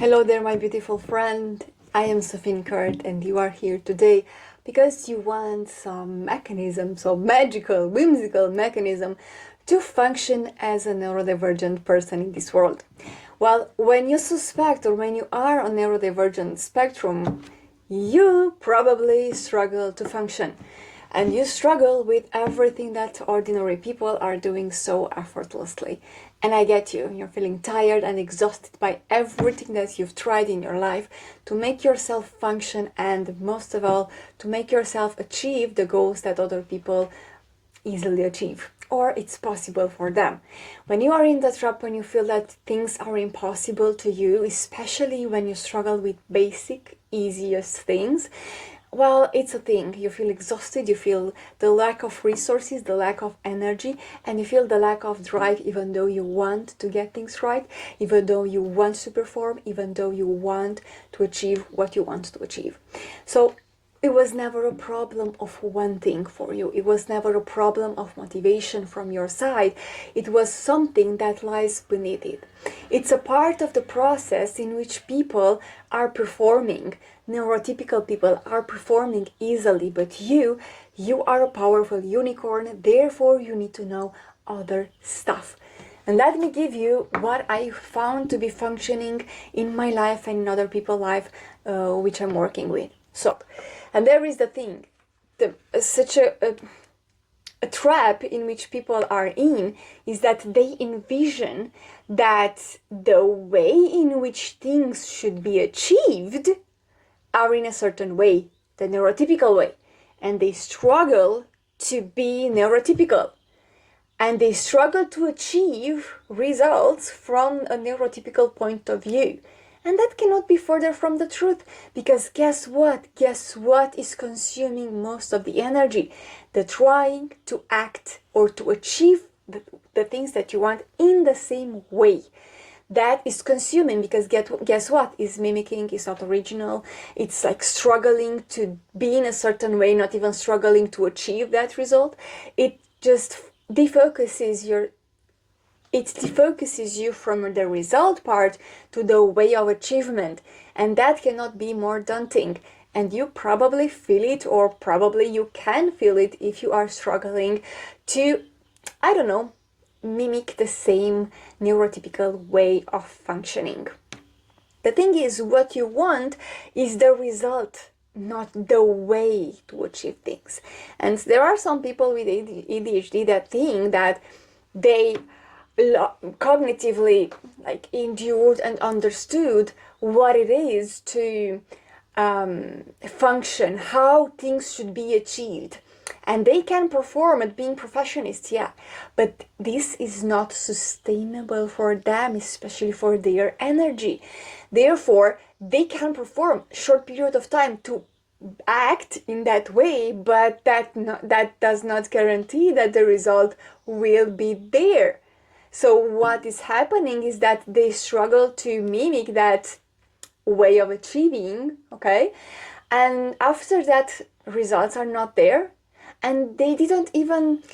Hello there, my beautiful friend. I am Sophine.Kurt, and you are here today because you want some mechanism, some magical, whimsical mechanism to function as a neurodivergent person in this world. Well, when you suspect or when you are on neurodivergent spectrum, you probably struggle to function. And you struggle with everything that ordinary people are doing so effortlessly. And I get you. You're feeling tired and exhausted by everything that you've tried in your life to make yourself function and, most of all, to make yourself achieve the goals that other people easily achieve, or it's possible for them. When you are in the trap, when you feel that things are impossible to you, especially when you struggle with basic, easiest things, well, it's a thing. You feel exhausted, you feel the lack of resources, the lack of energy, and you feel the lack of drive, even though you want to get things right, even though you want to perform, even though you want to achieve what you want to achieve. So it was never a problem of one thing for you. It was never a problem of motivation from your side. It was something that lies beneath it. It's a part of the process in which people are performing. Neurotypical people are performing easily, but you are a powerful unicorn, therefore you need to know other stuff. And let me give you what I found to be functioning in my life and in other people's life which I'm working with. So, and there is the thing, such a trap in which people are in is that they envision that the way in which things should be achieved are in a certain way, the neurotypical way, and they struggle to be neurotypical. And they struggle to achieve results from a neurotypical point of view. And that cannot be further from the truth, because guess what? Guess what is consuming most of the energy? The trying to act or to achieve the things that you want in the same way. That is consuming, because guess what? Is mimicking, is not original. It's like struggling to be in a certain way, not even struggling to achieve that result. It just defocuses you from the result part to the way of achievement, and that cannot be more daunting. And you probably feel it, or probably you can feel it if you are struggling to, I don't know, mimic the same neurotypical way of functioning. The thing is, what you want is the result, not the way to achieve things. And there are some people with ADHD that think that they cognitively endured and understood what it is to function, how things should be achieved, and they can perform at being professionists, yeah, but this is not sustainable for them, especially for their energy. Therefore, they can perform short period of time to act in that way, but that does not guarantee that the result will be there. So what is happening is that they struggle to mimic that way of achieving, okay? And after that, results are not there, and they didn't even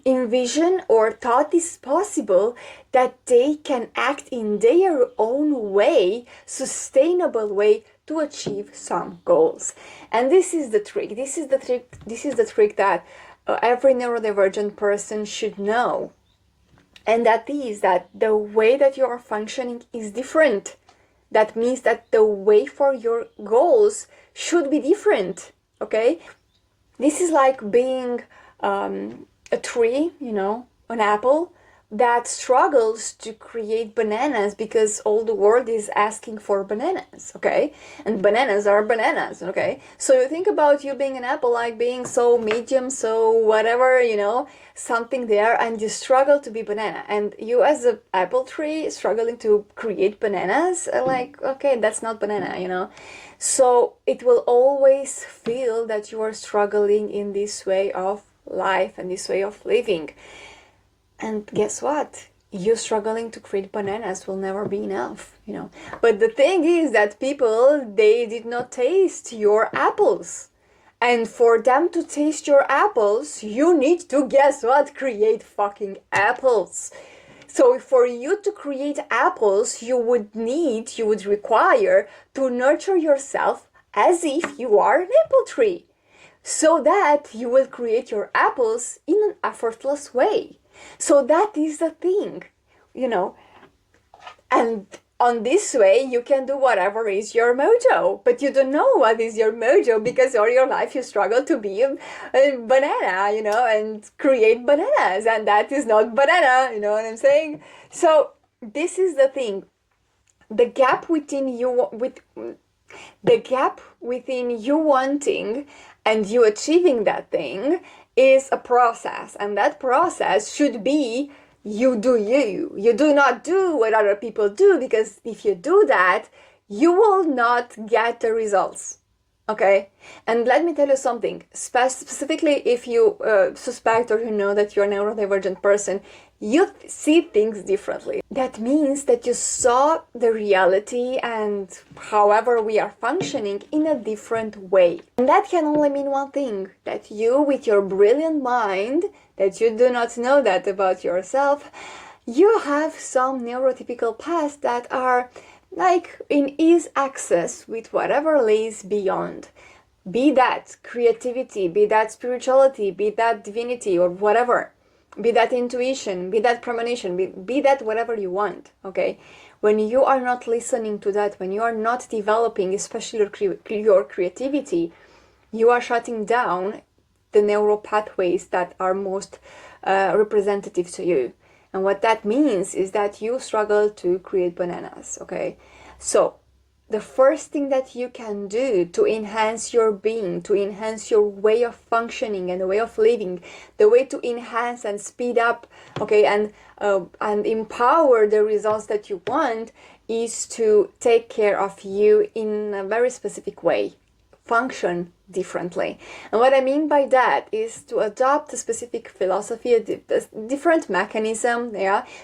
envision or thought it's possible that they can act in their own way, sustainable way, to achieve some goals. And this is the trick. This is the trick that every neurodivergent person should know. And that is that the way that you are functioning is different. That means that the way for your goals should be different, okay? This is like being a tree, an apple, that struggles to create bananas because all the world is asking for bananas, okay? And bananas are bananas, okay? So you think about you being an apple, like being so medium, so whatever, something there, and you struggle to be banana. And you as an apple tree struggling to create bananas, okay, that's not banana, So it will always feel that you are struggling in this way of life and this way of living. And guess what? You struggling to create bananas will never be enough, But the thing is that people, they did not taste your apples. And for them to taste your apples, you need to, guess what? Create fucking apples. So for you to create apples, you would require to nurture yourself as if you are an apple tree, so that you will create your apples in an effortless way. So that is the thing, and on this way you can do whatever is your mojo, but you don't know what is your mojo because all your life you struggle to be a banana, and create bananas, and that is not banana, you know what I'm saying? So this is the thing. The gap within you wanting and you achieving that thing is a process, and that process should be you do you. You do not do what other people do, because if you do that, you will not get the results. Okay? And let me tell you something. Specifically, if you suspect or you know that you're a neurodivergent person, you see things differently. That means that you saw the reality and however we are functioning in a different way. And that can only mean one thing, that you, with your brilliant mind, that you do not know that about yourself, you have some neurotypical paths that are like in ease access with whatever lays beyond. Be that creativity, be that spirituality, be that divinity or whatever. Be that intuition, be that premonition, be that whatever you want, okay? When you are not listening to that, when you are not developing, especially your creativity, you are shutting down the neural pathways that are most representative to you. And what that means is that you struggle to create bananas, okay? So the first thing that you can do to enhance your being, to enhance your way of functioning and the way of living, the way to enhance and speed up, okay, and empower the results that you want, is to take care of you in a very specific way. Function differently. And what I mean by that is to adopt a specific philosophy, a different mechanism,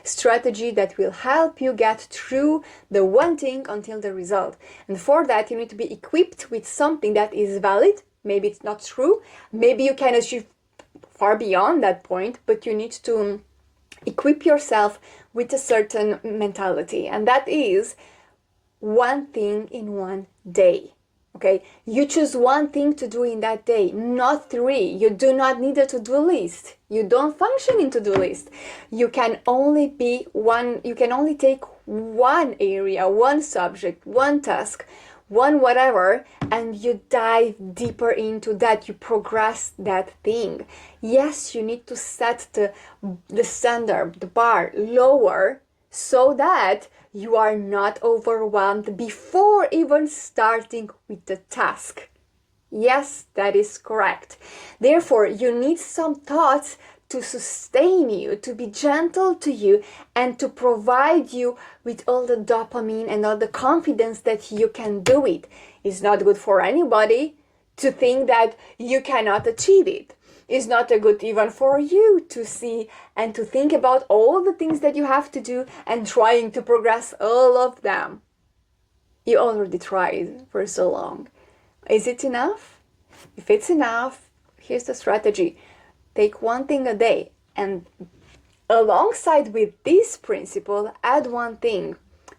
strategy that will help you get through the wanting until the result. And for that, you need to be equipped with something that is valid. Maybe it's not true. Maybe you can achieve far beyond that point, but you need to equip yourself with a certain mentality. And that is one thing in one day. Okay, you choose one thing to do in that day, not three. You do not need a to-do list. You don't function in to-do list. You can only take one area, one subject, one task, one whatever, and you dive deeper into that. You progress that thing. Yes, you need to set the standard, the bar lower, so that you are not overwhelmed before even starting with the task. Yes, that is correct. Therefore, you need some thoughts to sustain you, to be gentle to you, and to provide you with all the dopamine and all the confidence that you can do it. It's not good for anybody to think that you cannot achieve it. It's not good even for you to see and to think about all the things that you have to do and trying to progress all of them. You already tried for so long. Is it enough? If it's enough, here's the strategy. Take one thing a day, and alongside with this principle, add one thing.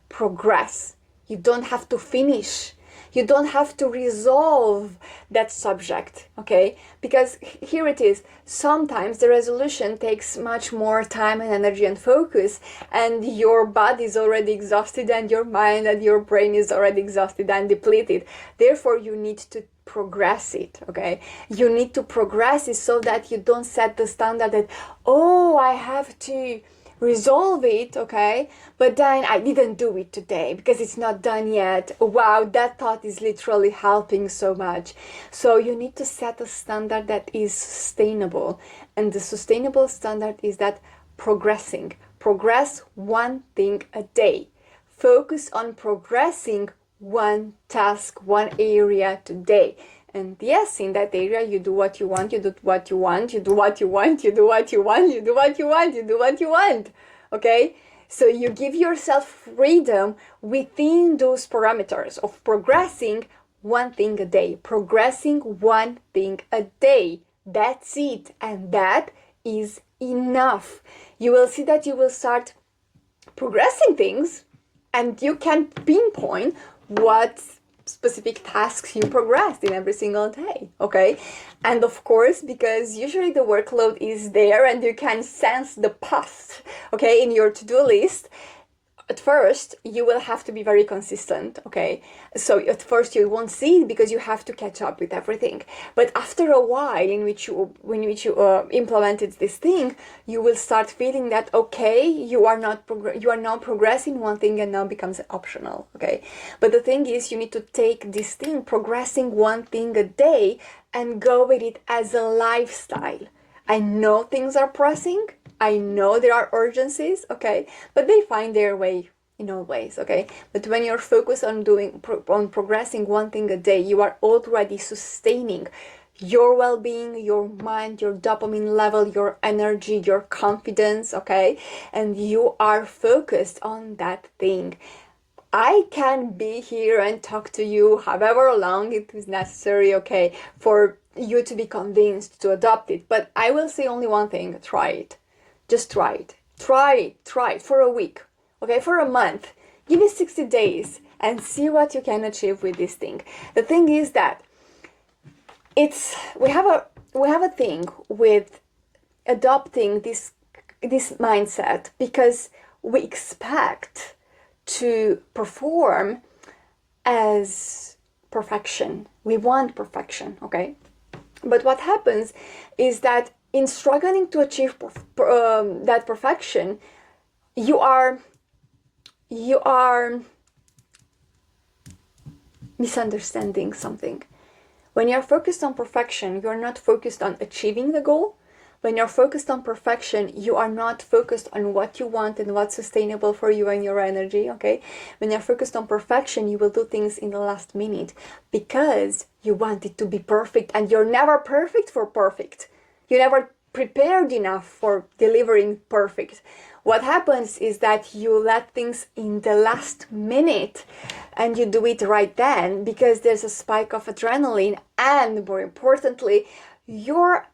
Progress. You don't have to finish. You don't have to resolve that subject, okay? Because here it is. Sometimes the resolution takes much more time and energy and focus, and your body is already exhausted, and your mind and your brain is already exhausted and depleted. Therefore, you need to progress it, okay? You need to progress it so that you don't set the standard that, oh, I have to resolve it, okay, but then I didn't do it today because it's not done yet. Wow, that thought is literally helping so much. So you need to set a standard that is sustainable, and the sustainable standard is that progress one thing a day. Focus on progressing one task, one area today. And yes, in that area, you do what you want, you do what you want, you do what you want, you do what you want, you do what you want, you do what you want. Okay? So you give yourself freedom within those parameters of progressing one thing a day. Progressing one thing a day. That's it. And that is enough. You will see that you will start progressing things, and you can pinpoint what specific tasks you progressed in every single day, okay? And of course, because usually the workload is there and you can sense the past, okay, in your to-do list, at first you will have to be very consistent, okay? So at first you won't see it because you have to catch up with everything, but after a while in which you implemented this thing, you will start feeling that, okay, you are now progressing one thing and now becomes optional, okay? But the thing is, you need to take this thing, progressing one thing a day, and go with it as a lifestyle. I know things are pressing, I know there are urgencies, okay, but they find their way in all ways, okay? But when you're focused on progressing one thing a day, you are already sustaining your well-being, your mind, your dopamine level, your energy, your confidence, okay? And you are focused on that thing. I can be here and talk to you however long it is necessary, okay, for you to be convinced to adopt it. But I will say only one thing: try it. Just try it. Try it for a week, okay, for a month. Give it 60 days and see what you can achieve with this thing. The thing is that we have a thing with adopting this mindset because we expect to perform as perfection. We want perfection, okay? But what happens is that in struggling to achieve that perfection, you are misunderstanding something. When you're focused on perfection, you're not focused on achieving the goal. When you're focused on perfection, you are not focused on what you want and what's sustainable for you and your energy, okay? When you're focused on perfection, you will do things in the last minute because you want it to be perfect, and you're never perfect for perfect. You never prepared enough for delivering perfect. What happens is that you let things in the last minute and you do it right then because there's a spike of adrenaline, and more importantly, your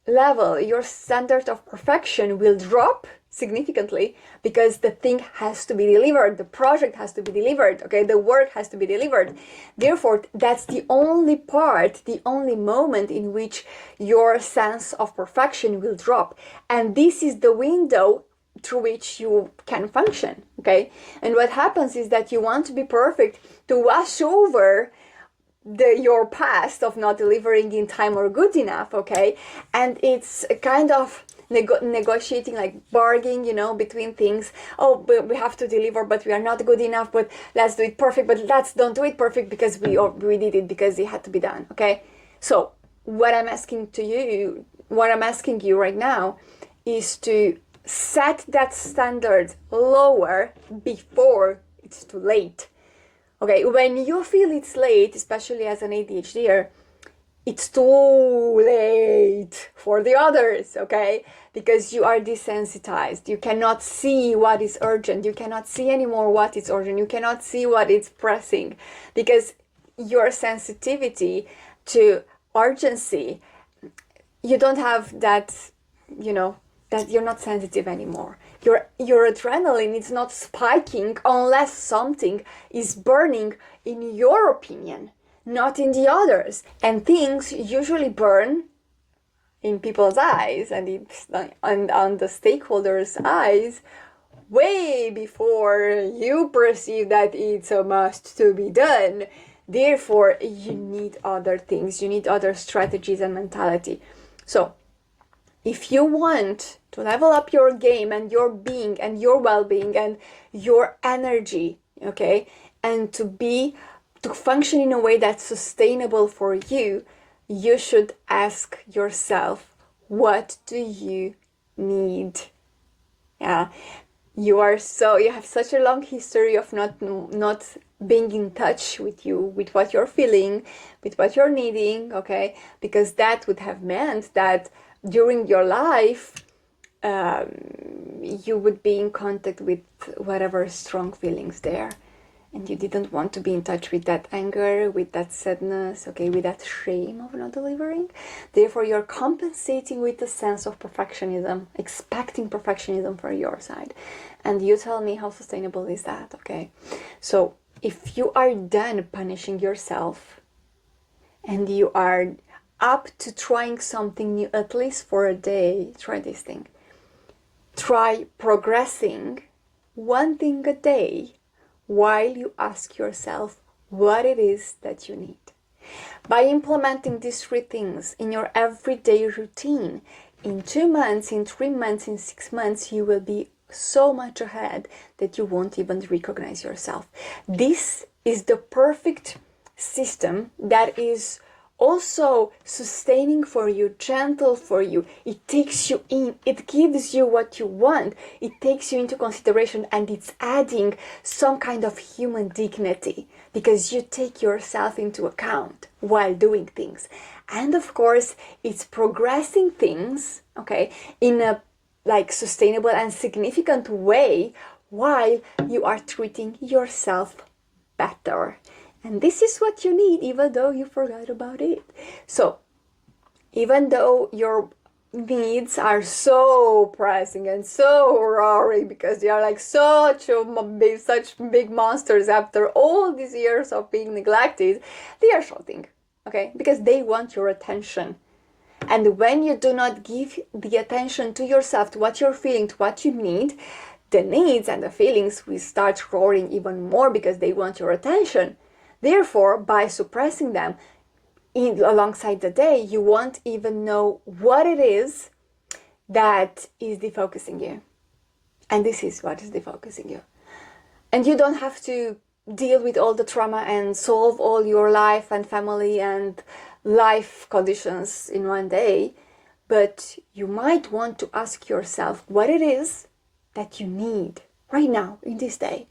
level, your standard of perfection will drop significantly because the thing has to be delivered, the project has to be delivered, okay, the work has to be delivered. Therefore, that's the only part, the only moment in which your sense of perfection will drop, and this is the window through which you can function, okay? And what happens is that you want to be perfect to wash over your past of not delivering in time or good enough, okay? And it's a kind of negotiating, like bargaining, you know, between things. Oh, we have to deliver, but we are not good enough, but let's do it perfect, but let's don't do it perfect because we did it because it had to be done, okay? So what I'm asking you right now is to set that standard lower before it's too late. Okay, when you feel it's late, especially as an ADHDer, it's too late for the others, okay? Because you are desensitized. You cannot see what is urgent. You cannot see anymore what is urgent. You cannot see what is pressing because your sensitivity to urgency, you don't have that, you know, that you're not sensitive anymore. Your adrenaline is not spiking unless something is burning in your opinion, not in the others. And things usually burn in people's eyes and on the stakeholders' eyes way before you perceive that it's a must to be done. Therefore, you need other things. You need other strategies and mentality. So, if you want to level up your game and your being and your well-being and your energy, okay, and to function in a way that's sustainable for you, you should ask yourself, what do you need? Yeah, you have such a long history of not being in touch with what you're feeling, with what you're needing, okay, because that would have meant that during your life, you would be in contact with whatever strong feelings there. and you didn't want to be in touch with that anger, with that sadness, okay, with that shame of not delivering. Therefore, you're compensating with the sense of perfectionism, expecting perfectionism for your side. And you tell me, how sustainable is that, okay? So if you are done punishing yourself and you are up to trying something new, at least for a day, try this thing. Try progressing one thing a day while you ask yourself what it is that you need. By implementing these 3 things in your everyday routine, in 2 months, in 3 months, in 6 months, you will be so much ahead that you won't even recognize yourself. This is the perfect system that is also sustaining for you, gentle for you. It takes you in, it gives you what you want, it takes you into consideration, and it's adding some kind of human dignity because you take yourself into account while doing things. And of course, it's progressing things, okay, in a sustainable and significant way while you are treating yourself better. And this is what you need, even though you forgot about it. So, even though your needs are so pressing and so roaring because they are like such big monsters after all these years of being neglected, they are shouting, okay? Because they want your attention. And when you do not give the attention to yourself, to what you're feeling, to what you need, the needs and the feelings will start roaring even more because they want your attention. Therefore, by suppressing them alongside the day, you won't even know what it is that is defocusing you. And this is what is defocusing you. And you don't have to deal with all the trauma and solve all your life and family and life conditions in one day, but you might want to ask yourself what it is that you need right now in this day.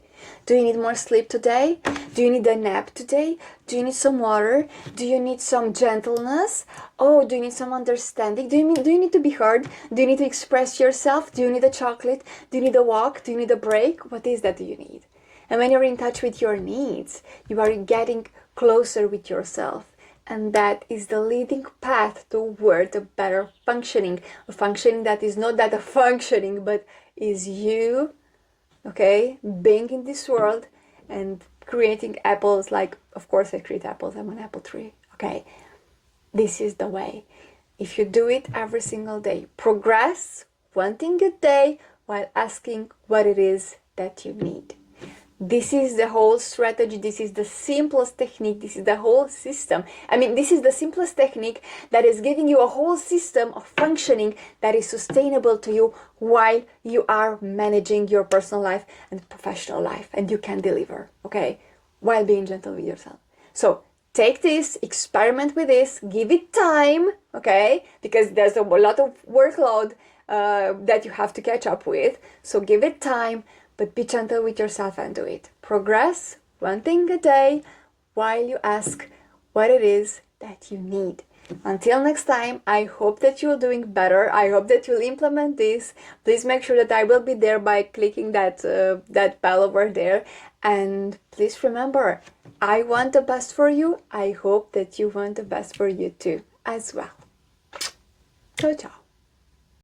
Do you need more sleep today? Do you need a nap today? Do you need some water? Do you need some gentleness? Oh, do you need some understanding? Do you need to be heard? Do you need to express yourself? Do you need a chocolate? Do you need a walk? Do you need a break? What is that do you need? And when you're in touch with your needs, you are getting closer with yourself. And that is the leading path toward a better functioning. A functioning that is not that a functioning, but is you, okay, being in this world and creating apples. Like, of course I create apples, I'm an apple tree, okay? This is the way. If you do it every single day, progress one thing a day while asking what it is that you need. This is the whole strategy. This is the simplest technique. This is the whole system. I mean, this is the simplest technique that is giving you a whole system of functioning that is sustainable to you while you are managing your personal life and professional life, and you can deliver, okay, while being gentle with yourself. So take this, experiment with this, give it time, okay, because there's a lot of workload that you have to catch up with. So give it time. But be gentle with yourself and do it. Progress one thing a day while you ask what it is that you need. Until next time, I hope that you're doing better. I hope that you'll implement this. Please make sure that I will be there by clicking that bell over there. And please remember, I want the best for you. I hope that you want the best for you too, as well. Ciao, ciao.